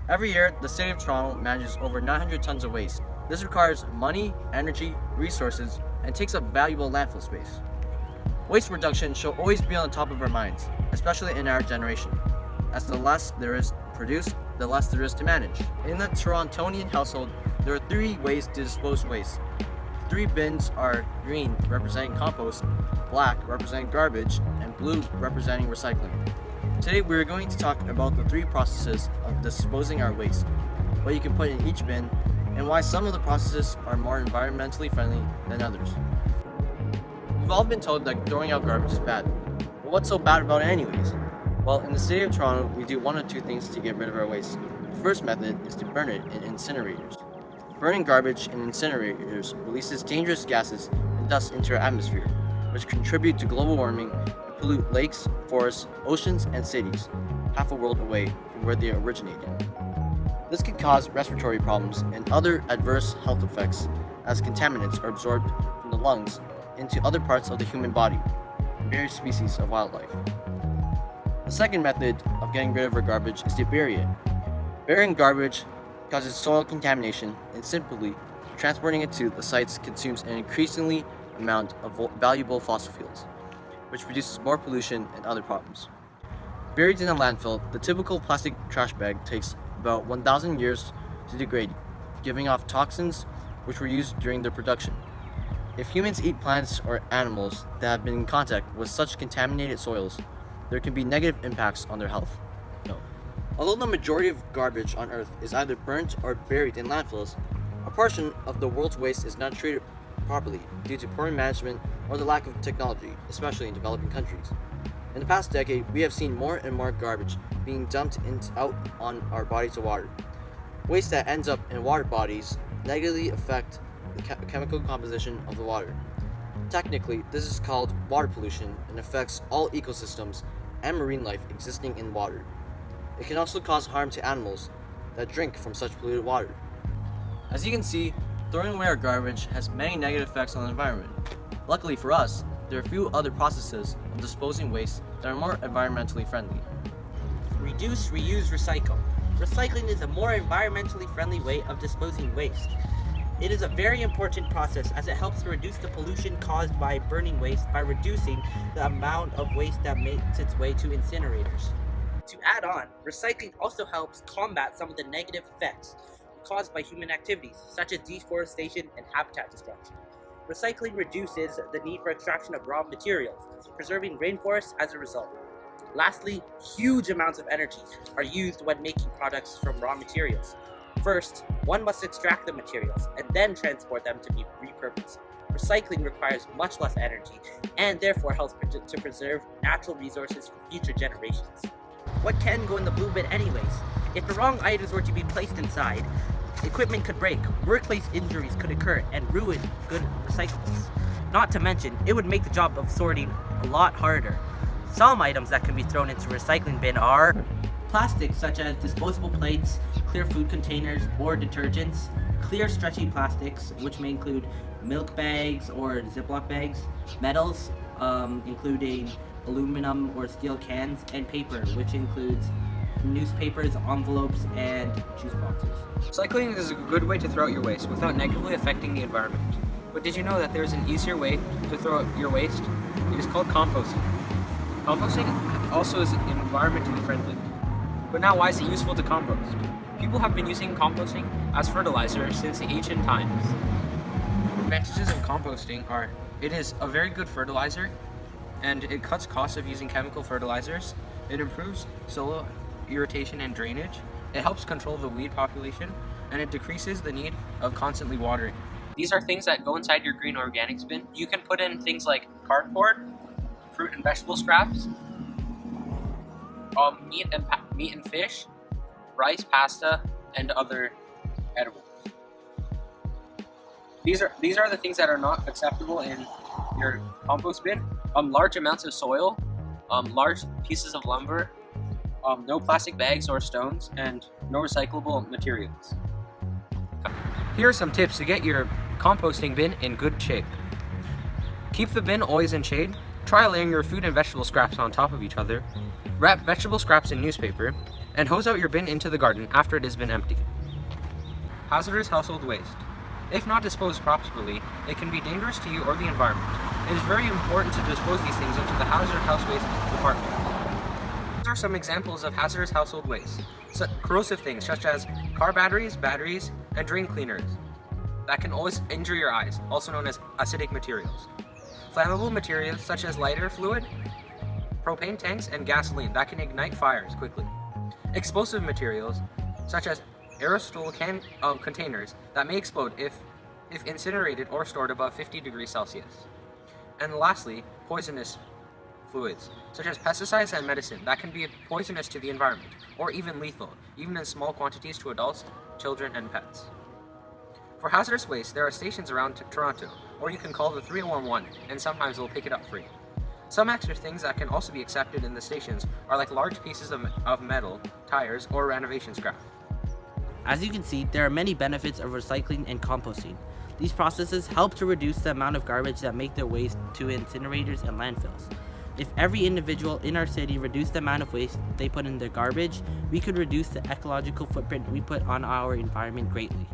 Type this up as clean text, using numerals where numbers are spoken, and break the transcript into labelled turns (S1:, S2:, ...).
S1: Every year, the City of Toronto manages over 900 tons of waste. This requires money, energy, resources, and takes up valuable landfill space. Waste reduction should always be on the top of our minds, especially in our generation, as the less there is produced, the less there is to manage. In the Torontonian household, there are three ways to dispose waste. Three bins are green, representing compost, black, representing garbage, and blue, representing recycling. Today we are going to talk about the three processes of disposing our waste, what you can put in each bin, and why some of the processes are more environmentally friendly than others. We've all been told that throwing out garbage is bad, but what's so bad about it anyways? Well, in the City of Toronto, we do one of two things to get rid of our waste. The first method is to burn it in incinerators. Burning garbage in incinerators releases dangerous gases and dust into our atmosphere, which contribute to global warming and pollute lakes, forests, oceans, and cities, half a world away from where they originated. This can cause respiratory problems and other adverse health effects as contaminants are absorbed from the lungs into other parts of the human body and various species of wildlife. The second method of getting rid of our garbage is to bury it. Burying garbage causes soil contamination, and simply transporting it to the sites consumes an increasingly amount of valuable fossil fuels, which produces more pollution and other problems. Buried in a landfill, the typical plastic trash bag takes about 1,000 years to degrade, giving off toxins which were used during their production. If humans eat plants or animals that have been in contact with such contaminated soils, there can be negative impacts on their health. Although the majority of garbage on Earth is either burnt or buried in landfills, a portion of the world's waste is not treated properly due to poor management or the lack of technology, especially in developing countries. In the past decade, we have seen more and more garbage being dumped out on our bodies of water. Waste that ends up in water bodies negatively affect the chemical composition of the water. Technically, this is called water pollution and affects all ecosystems and marine life existing in water. It can also cause harm to animals that drink from such polluted water. As you can see, throwing away our garbage has many negative effects on the environment. Luckily for us, there are a few other processes of disposing waste that are more environmentally friendly.
S2: Reduce, reuse, recycle. Recycling is a more environmentally friendly way of disposing waste. It is a very important process as it helps to reduce the pollution caused by burning waste by reducing the amount of waste that makes its way to incinerators. To add on, recycling also helps combat some of the negative effects caused by human activities, such as deforestation and habitat destruction. Recycling reduces the need for extraction of raw materials, preserving rainforests as a result. Lastly, huge amounts of energy are used when making products from raw materials. First, one must extract the materials and then transport them to be repurposed. Recycling requires much less energy and therefore helps to preserve natural resources for future generations. What can go in the blue bin anyways? If the wrong items were to be placed inside, equipment could break, workplace injuries could occur, and ruin good recyclables. Not to mention, it would make the job of sorting a lot harder. Some items that can be thrown into recycling bin are plastics such as disposable plates, clear food containers or detergents, clear stretchy plastics which may include milk bags or Ziploc bags, metals including aluminum or steel cans, and paper, which includes newspapers, envelopes, and juice boxes.
S3: Cycling is a good way to throw out your waste without negatively affecting the environment. But did you know that there is an easier way to throw out your waste? It is called composting. Composting also is environmentally friendly. But now, why is it useful to compost? People have been using composting as fertilizer since the ancient times. Advantages of composting are it is a very good fertilizer, and it cuts costs of using chemical fertilizers. It improves soil irrigation and drainage. It helps control the weed population, and it decreases the need of constantly watering. These are things that go inside your green organics bin. You can put in things like cardboard, fruit and vegetable scraps, meat and fish, rice, pasta, and other edibles. These are the things that are not acceptable in your compost bin. Large amounts of soil, large pieces of lumber, no plastic bags or stones, and no recyclable materials. Here are some tips to get your composting bin in good shape. Keep the bin always in shade. Try laying your food and vegetable scraps on top of each other. Wrap vegetable scraps in newspaper. and hose out your bin into the garden after it has been emptied. Hazardous household waste. If not disposed properly, it can be dangerous to you or the environment. It is very important to dispose these things into the hazardous house waste department. These are some examples of hazardous household waste. Corrosive things such as car batteries, and drain cleaners that can always injure your eyes, also known as acidic materials. Flammable materials such as lighter fluid, propane tanks, and gasoline that can ignite fires quickly. Explosive materials such as aerosol containers that may explode if incinerated or stored above 50 degrees Celsius. And lastly, poisonous fluids, such as pesticides and medicine that can be poisonous to the environment, or even lethal, even in small quantities to adults, children, and pets. For hazardous waste, there are stations around Toronto, or you can call the 311, and sometimes they'll pick it up for you. Some extra things that can also be accepted in the stations are like large pieces of metal, tires, or renovation scrap.
S2: As you can see, there are many benefits of recycling and composting. These processes help to reduce the amount of garbage that make their waste to incinerators and landfills. If every individual in our city reduced the amount of waste they put in their garbage, we could reduce the ecological footprint we put on our environment greatly.